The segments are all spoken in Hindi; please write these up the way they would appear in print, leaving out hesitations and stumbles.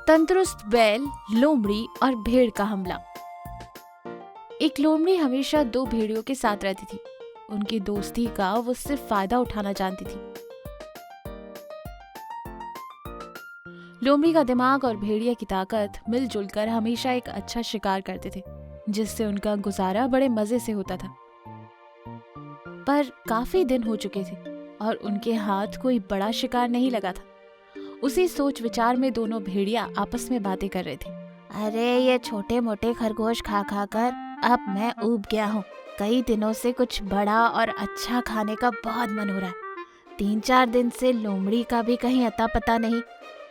तंदुरुस्त बैल, लोमड़ी और भेड़ का हमला। एक लोमड़ी हमेशा दो भेड़ियों के साथ रहती थी। उनकी दोस्ती का वो सिर्फ फायदा उठाना जानती थी। लोमड़ी का दिमाग और भेड़िया की ताकत मिलजुल कर हमेशा एक अच्छा शिकार करते थे, जिससे उनका गुजारा बड़े मजे से होता था। पर काफी दिन हो चुके थे और उनके हाथ कोई बड़ा शिकार नहीं लगा था। उसी सोच विचार में दोनों भेड़िया आपस में बातें कर रहे थे। अरे ये छोटे मोटे खरगोश खा खा कर अब मैं ऊब गया हूँ। कई दिनों से कुछ बड़ा और अच्छा खाने का बहुत मन हो रहा है। 3-4 दिन से लोमड़ी का भी कहीं अता पता नहीं।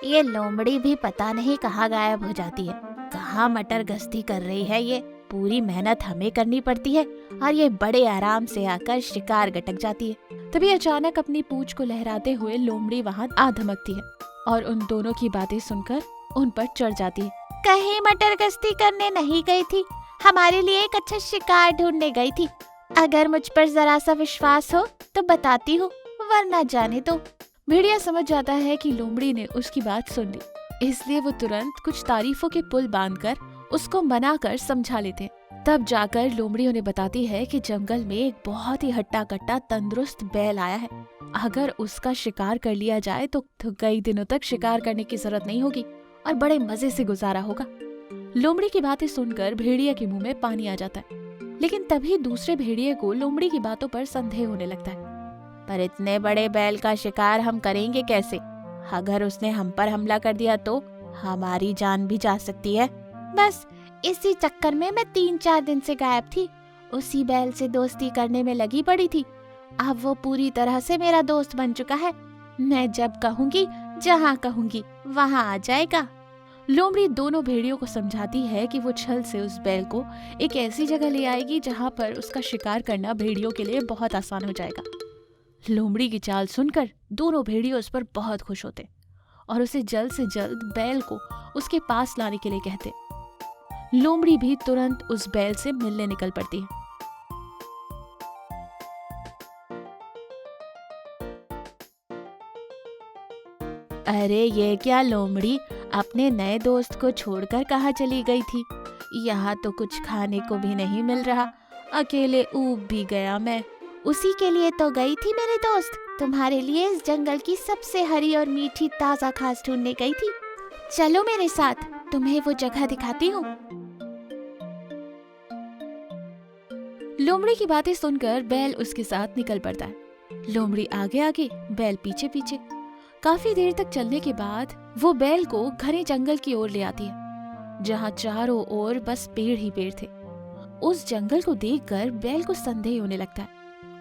ये लोमड़ी भी पता नहीं कहाँ गायब हो जाती है, कहाँ मटर गश्ती कर रही है। ये पूरी मेहनत हमें करनी पड़ती है और ये बड़े आराम से आकर शिकार गटक जाती है। तभी अचानक अपनी पूंछ को लहराते हुए लोमड़ी वहाँ आ धमकती है और उन दोनों की बातें सुनकर उन पर चढ़ जाती है। कहीं मटर गश्ती करने नहीं गई थी, हमारे लिए एक अच्छा शिकार ढूंढने गई थी। अगर मुझ पर जरा सा विश्वास हो तो बताती हूँ, वरना जाने दो। भेड़िया समझ जाता है कि लोमड़ी ने उसकी बात सुन ली, इसलिए वो तुरंत कुछ तारीफों के पुल बांधकर उसको मना कर समझा लेते हैं। तब जाकर लोमड़ी उन्हें बताती है कि जंगल में एक बहुत ही हट्टा कट्टा तंदुरुस्त बैल आया है। अगर उसका शिकार कर लिया जाए तो कई दिनों तक शिकार करने की जरूरत नहीं होगी और बड़े मजे से गुजारा होगा। लोमड़ी की बातें सुनकर भेड़िया के मुंह में पानी आ जाता है, लेकिन तभी दूसरे भेड़िए को लोमड़ी की बातों पर संदेह होने लगता है। पर इतने बड़े बैल का शिकार हम करेंगे कैसे? अगर उसने हम पर हमला कर दिया तो हमारी जान भी जा सकती है। बस इसी चक्कर में मैं 3-4 दिन से गायब थी। उसी बैल से दोस्ती करने में लगी पड़ी थी। अब वो पूरी तरह से मेरा दोस्त बन चुका है। मैं जब कहूँगी, जहाँ कहूँगी वहाँ आ जाएगा। लोमड़ी दोनों भेड़ियों को समझाती है कि वो छल से उस बैल को एक ऐसी जगह ले आएगी जहाँ पर उसका शिकार करना भेड़ियों के लिए बहुत आसान हो जाएगा। लोमड़ी की चाल सुनकर दोनों भेड़िए उस पर बहुत खुश होते और उसे जल्द से जल्द बैल को उसके पास लाने के लिए कहते। लोमड़ी भी तुरंत उस बैल से मिलने निकल पड़ती है। अरे ये क्या लोमड़ी, अपने नए दोस्त को छोड़कर कहाँ चली गई थी? यहाँ तो कुछ खाने को भी नहीं मिल रहा। अकेले ऊब भी गया मैं। उसी के लिए तो गई थी मेरे दोस्त, तुम्हारे लिए इस जंगल की सबसे हरी और मीठी ताजा घास ढूंढने गई थी। चलो मेरे साथ, तुम्हें वो जगह दिखाती हूँ। लोमड़ी की बातें सुनकर बैल उसके साथ निकल पड़ता है। लोमड़ी आगे आगे, बैल पीछे पीछे। काफी देर तक चलने के बाद वो बैल को घने जंगल की ओर ले आती है, जहाँ चारों ओर बस पेड़ ही पेड़ थे। उस जंगल को देखकर बैल को संदेह होने लगता है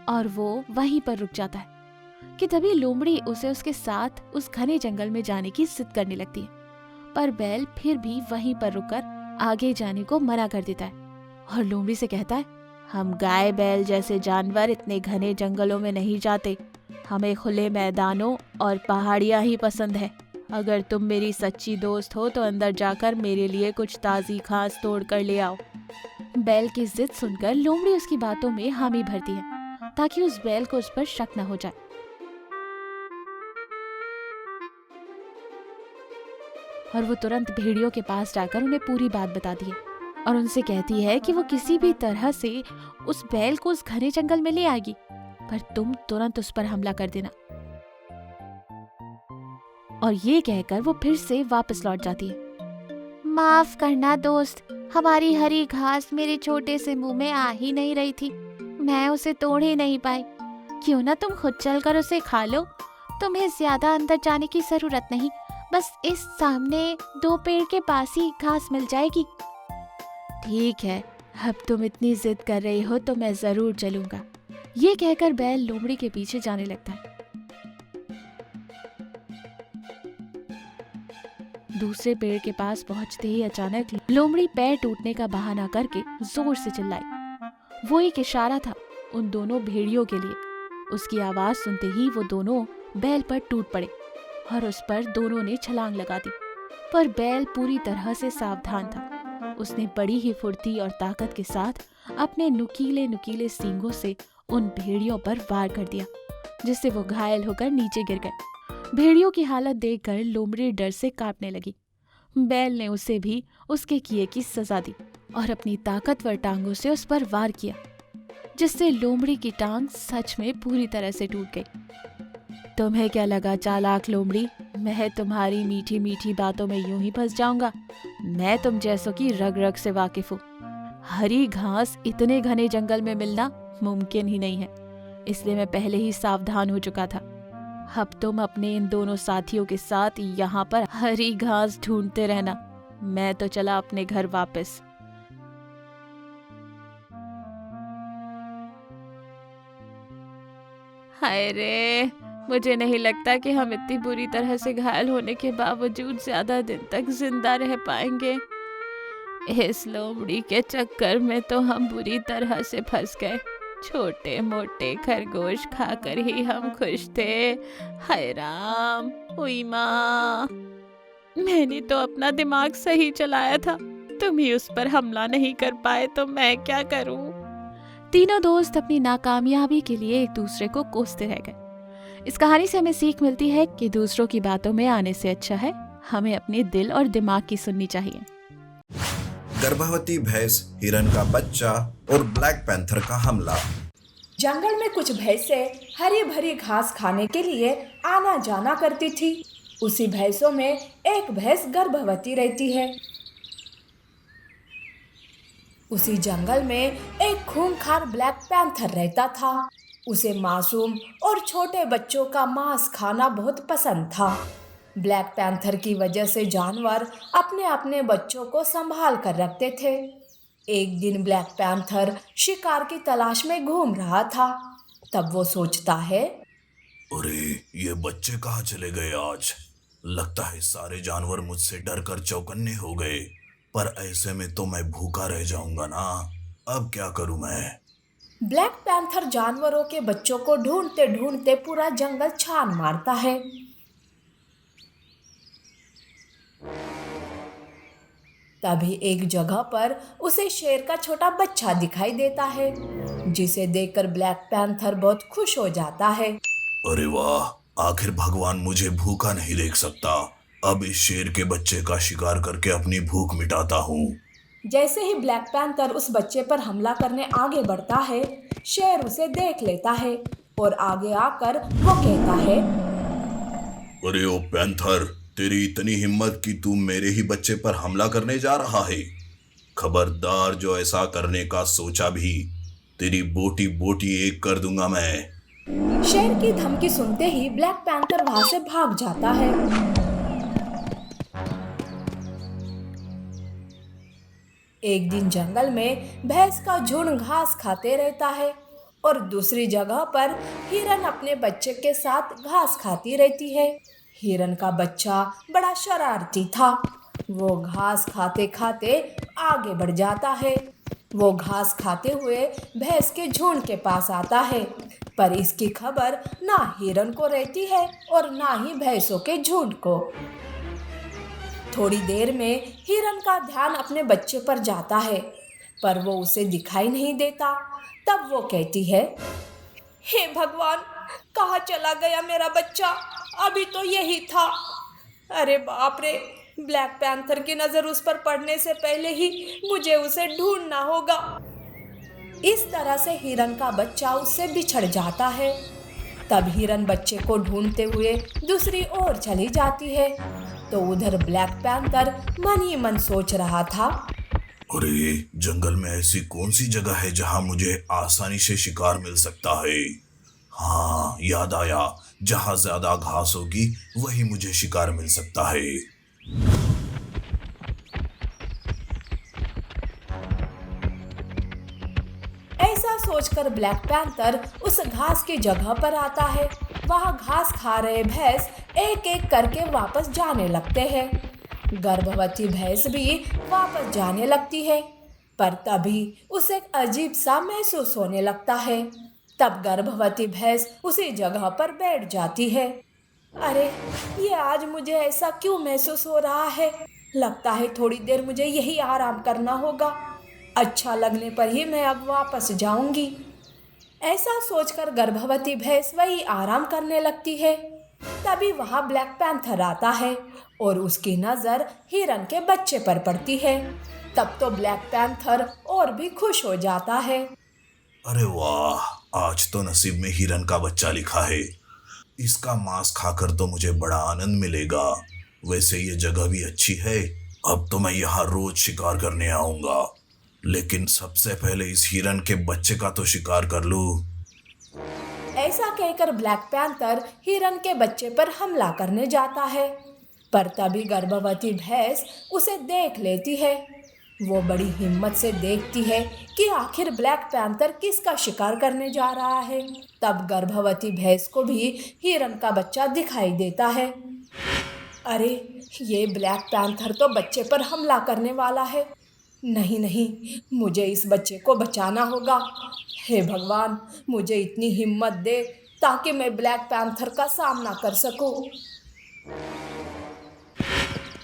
और वो वहीं पर रुक जाता है कि तभी लोमड़ी उसे उसके साथ उस घने जंगल में जाने की जिद करने लगती है। पर बैल फिर भी वहीं पर रुककर आगे जाने को मना कर देता है और लोमड़ी से कहता है, हम गाय बैल जैसे जानवर इतने घने जंगलों में नहीं जाते। हमें खुले मैदानों और पहाड़ियाँ ही पसंद है। अगर तुम मेरी सच्ची दोस्त हो तो अंदर जाकर मेरे लिए कुछ ताज़ी घास तोड़ कर ले आओ। बैल की जिद सुनकर लोमड़ी उसकी बातों में हामी भरती है ताकि उस बैल को उस पर शक न हो जाए। और वो तुरंत भेड़ियों के पास जाकर उन्हें पूरी बात बताती है और उनसे कहती है कि वो किसी भी तरह से उस बैल को उस घने जंगल में ले आएगी, पर तुम तुरंत उस पर हमला कर देना। और ये कहकर वो फिर से वापस लौट जाती है। माफ करना दोस्त, हमारी हरी घास मेरे छोटे से मुंह में आ ही नहीं रही थी। मैं उसे तोड़ ही नहीं पाई। क्यों ना तुम खुद चलकर उसे खा लो। तुम्हें ज्यादा अंदर जाने की जरूरत नहीं, बस इस सामने 2 पेड़ के पास ही घास मिल जाएगी। ठीक है, अब तुम इतनी जिद कर रही हो तो मैं जरूर चलूंगा। ये कहकर बैल लोमड़ी के पीछे जाने लगता है। दूसरे पेड़ के पास पहुंचते ही अचानक लोमड़ी पैर टूटने का बहाना करके जोर से चिल्लाई। वो एक इशारा था उन दोनों भेड़ियों के लिए। उसकी आवाज सुनते ही वो दोनों बैल पर टूट पड़े और उस पर दोनों ने छलांग लगा दी। पर बैल पूरी तरह से सावधान था। उसने बड़ी ही फुर्ती और ताकत के साथ अपने नुकीले नुकीले सींगों से उन भेड़ियों पर वार कर दिया, जिससे वो घायल होकर नीचे गिर गए। भेड़ियों की हालत देखकर लोमड़ी डर से कांपने लगी। बैल ने उसे भी उसके किए की सजा दी और अपनी ताकतवर टांगों से उस पर वार किया, जिससे लोमड़ी की टांग सच में पूरी तरह से टूट गई। तुम्हें क्या लगा चालाक लोमड़ी, मैं तुम्हारी मीठी मीठी बातों में यूं ही फंस जाऊंगा? मैं तुम जैसों की रग रग से वाकिफ हूँ। हरी घास इतने घने जंगल में मिलना मुमकिन ही नहीं है, इसलिए मैं पहले ही सावधान हो चुका था। अब तुम अपने इन दोनों साथियों के साथ यहाँ पर हरी घास ढूंढते रहना, मैं तो चला अपने घर वापस। हाय रे, मुझे नहीं लगता कि हम इतनी बुरी तरह से घायल होने के बावजूद ज्यादा दिन तक जिंदा रह पाएंगे। इस लोमड़ी के चक्कर में तो हम बुरी तरह से फंस गए। छोटे मोटे खरगोश खाकर ही हम खुश थे। हाय राम, हुई माँ, मैंने तो अपना दिमाग सही चलाया था, तुम ही उस पर हमला नहीं कर पाए तो मैं क्या करूं? तीनों दोस्त अपनी नाकामयाबी के लिए एक दूसरे को कोसते रह गए। इस कहानी से हमें सीख मिलती है कि दूसरों की बातों में आने से अच्छा है हमें अपने दिल और दिमाग की सुननी चाहिए। गर्भवती भैंस, हिरन का बच्चा और ब्लैक पैंथर का हमला। जंगल में कुछ भैंसें हरी भरी घास खाने के लिए आना जाना करती थी। उसी भैंसों में एक भैंस गर्भवती रहती है। उसी जंगल में एक खूंखार ब्लैक पैंथर रहता था। उसे मासूम और छोटे बच्चों का मांस खाना बहुत पसंद था। ब्लैक पैंथर की वजह से जानवर अपने अपने बच्चों को संभाल कर रखते थे। एक दिन ब्लैक पैंथर शिकार की तलाश में घूम रहा था। तब वो सोचता है, अरे ये बच्चे कहाँ चले गए आज? लगता है सारे जानवर मुझसे डरकर चौकन्ने हो गए, पर ऐसे में तो मैं भूखा रह जाऊंगा ना। अब क्या करूं मैं? ब्लैक पैंथर जानवरों के बच्चों को ढूंढते ढूंढते पूरा जंगल छान मारता है। तभी एक जगह पर उसे शेर का छोटा बच्चा दिखाई देता है, जिसे देखकर ब्लैक पैंथर बहुत खुश हो जाता है। अरे वाह, आखिर भगवान मुझे भूखा नहीं देख सकता। अब इस शेर के बच्चे का शिकार करके अपनी भूख मिटाता हूँ। जैसे ही ब्लैक पैंथर उस बच्चे पर हमला करने आगे बढ़ता है, शेर उसे देख लेता है और आगे आकर वो कहता है, अरे ओ पैंथर, तेरी इतनी हिम्मत कि तू मेरे ही बच्चे पर हमला करने जा रहा है? खबरदार, जो ऐसा करने का सोचा भी, तेरी बोटी बोटी एक कर दूंगा मैं। शेर की धमकी सुनते ही ब्लैक पैंथर वहां से भाग जाता है। एक दिन जंगल में भैंस का झुंड घास खाते रहता है और दूसरी जगह पर हिरन अपने बच्चे के साथ घास खाती रहती है। हिरन का बच्चा बड़ा शरारती था। वो घास खाते खाते आगे बढ़ जाता है। वो घास खाते हुए भैंस के झुंड के पास आता है, पर इसकी खबर ना हिरन को रहती है और ना ही भैंसों के झुंड को। थोड़ी देर में हिरन का ध्यान अपने बच्चे पर जाता है, पर वो उसे दिखाई नहीं देता। तब वो कहती है, हे भगवान, कहाँ चला गया मेरा बच्चा? अभी तो यही था। अरे बाप रे, ब्लैक पैंथर की नजर उस पर पड़ने से पहले ही मुझे उसे ढूंढना होगा। इस तरह से हिरन का बच्चा उससे बिछड़ जाता है। तब हिरन बच्चे को ढूंढते हुए दूसरी ओर चली जाती है, तो उधर ब्लैक पैंथर मन ही मन सोच रहा था, अरे जंगल में ऐसी कौन सी जगह है जहां मुझे आसानी से शिकार मिल सकता है? हाँ, याद आया, जहां ज्यादा घास होगी वही मुझे शिकार मिल सकता है। ऐसा सोचकर ब्लैक पैंथर उस घास की जगह पर आता है। वहां घास खा रहे भैंस एक एक करके वापस जाने लगते हैं। गर्भवती भैंस भी वापस जाने लगती है, पर तभी उसे अजीब सा महसूस होने लगता है। तब गर्भवती भैंस उसी जगह पर बैठ जाती है। अरे, ये आज मुझे ऐसा क्यों महसूस हो रहा है? लगता है थोड़ी देर मुझे यही आराम करना होगा। अच्छा लगने पर ही मैं अब वापस जाऊंगी। ऐसा सोचकर गर्भवती भैंस वही आराम करने लगती है। तभी वहां ब्लैक पैंथर आता है और उसकी नजर हिरन के बच्चे पर पड़ती है। तब तो ब्लैक पैंथर और भी खुश हो जाता है। अरे वाह, आज तो नसीब में हिरन का बच्चा लिखा है। इसका मांस खाकर तो मुझे बड़ा आनंद मिलेगा। वैसे ये जगह भी अच्छी है, अब तो मैं यहाँ रोज शिकार करने आऊंगा। लेकिन सबसे पहले इस हिरन के बच्चे का तो शिकार कर लूं। ऐसा कहकर ब्लैक पैंथर हिरन के बच्चे पर हमला करने जाता है, पर तभी गर्भवती भैंस उसे देख लेती है। वो बड़ी हिम्मत से देखती है कि आखिर ब्लैक पैंथर किसका शिकार करने जा रहा है। तब गर्भवती भैंस को भी हिरन का बच्चा दिखाई देता है। अरे, ये ब्लैक पैंथर तो बच्चे पर हमला करने वाला है। नहीं नहीं, मुझे इस बच्चे को बचाना होगा। हे भगवान, मुझे इतनी हिम्मत दे ताकि मैं ब्लैक पैंथर का सामना कर सकूं।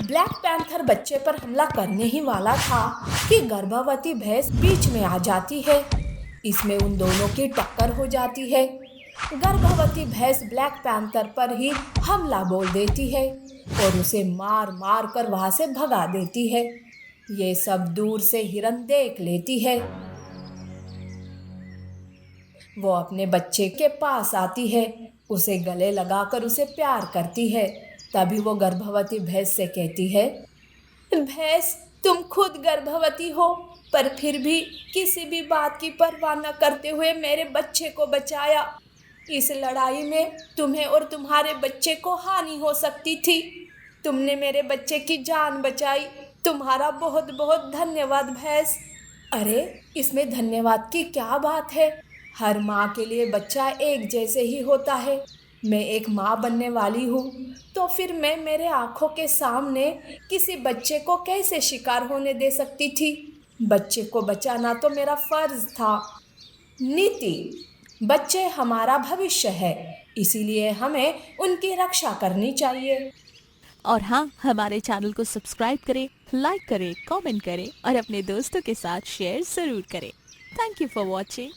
ब्लैक पैंथर बच्चे पर हमला करने ही वाला था कि गर्भवती भैंस बीच में आ जाती है। इसमें उन दोनों की टक्कर हो जाती है। गर्भवती भैंस ब्लैक पैंथर पर ही हमला बोल देती है और उसे मार मार कर वहां से भगा देती है। ये सब दूर से हिरन देख लेती है। वो अपने बच्चे के पास आती है, उसे गले लगाकर उसे प्यार करती है। तभी वो गर्भवती भैंस से कहती है, भैंस, तुम खुद गर्भवती हो, पर फिर भी किसी भी बात की परवाह न करते हुए मेरे बच्चे को बचाया। इस लड़ाई में तुम्हें और तुम्हारे बच्चे को हानि हो सकती थी। तुमने मेरे बच्चे की जान बचाई। तुम्हारा बहुत बहुत धन्यवाद भैंस। अरे, इसमें धन्यवाद की क्या बात है? हर माँ के लिए बच्चा एक जैसे ही होता है। मैं एक माँ बनने वाली हूँ, तो फिर मैं मेरे आँखों के सामने किसी बच्चे को कैसे शिकार होने दे सकती थी? बच्चे को बचाना तो मेरा फर्ज था। नीति, बच्चे हमारा भविष्य है, इसीलिए हमें उनकी रक्षा करनी चाहिए। और हाँ, हमारे चैनल को सब्सक्राइब करें, लाइक करें, कमेंट करें और अपने दोस्तों के साथ शेयर ज़रूर करें। Thank you for watching.